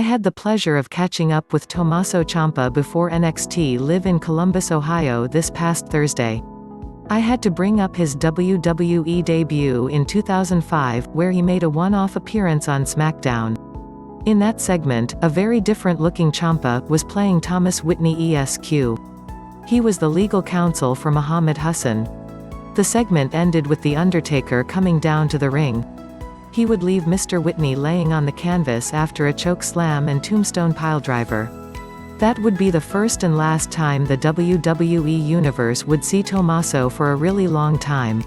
I had the pleasure of catching up with Tommaso Ciampa before NXT Live in Columbus, Ohio this past Thursday. I had to bring up his WWE debut in 2005, where he made a one-off appearance on SmackDown. In that segment, a very different-looking Ciampa was playing Thomas Whitney Esq. He was the legal counsel for Muhammad Hassan. The segment ended with The Undertaker coming down to the ring. He would leave Mr. Whitney laying on the canvas after a choke slam and tombstone piledriver. That would be the first and last time the WWE Universe would see Tommaso for a really long time.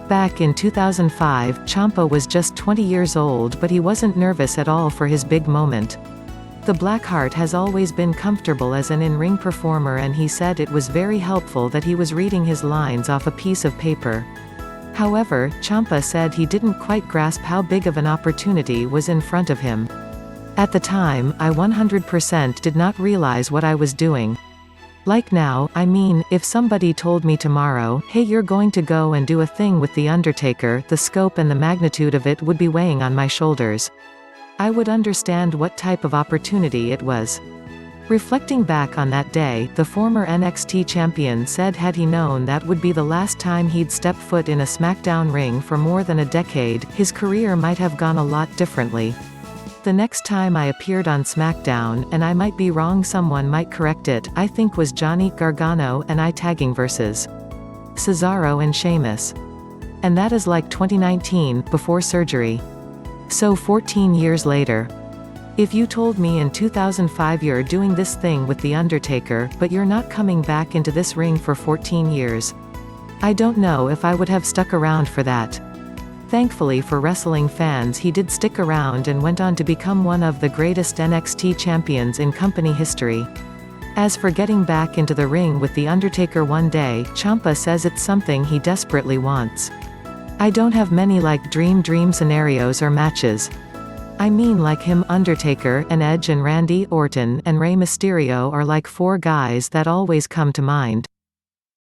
Back in 2005, Ciampa was just 20 years old, but he wasn't nervous at all for his big moment. The Blackheart has always been comfortable as an in-ring performer, and he said it was very helpful that he was reading his lines off a piece of paper. However, Ciampa said he didn't quite grasp how big of an opportunity was in front of him. At the time, I 100% did not realize what I was doing. Like now, I mean, if somebody told me tomorrow, hey, you're going to go and do a thing with The Undertaker, the scope and the magnitude of it would be weighing on my shoulders. I would understand what type of opportunity it was. Reflecting back on that day, the former NXT champion said had he known that would be the last time he'd step foot in a SmackDown ring for more than a decade, his career might have gone a lot differently. The next time I appeared on SmackDown, and I might be wrong, someone might correct it, I think was Johnny Gargano and I tagging versus Cesaro and Sheamus. And that is like 2019, before surgery. So 14 years later. If you told me in 2005 you're doing this thing with The Undertaker, but you're not coming back into this ring for 14 years. I don't know if I would have stuck around for that. Thankfully for wrestling fans, he did stick around and went on to become one of the greatest NXT champions in company history. As for getting back into the ring with The Undertaker one day, Ciampa says it's something he desperately wants. I don't have many like dream scenarios or matches. I mean, like him, Undertaker, and Edge and Randy Orton and Rey Mysterio are like four guys that always come to mind.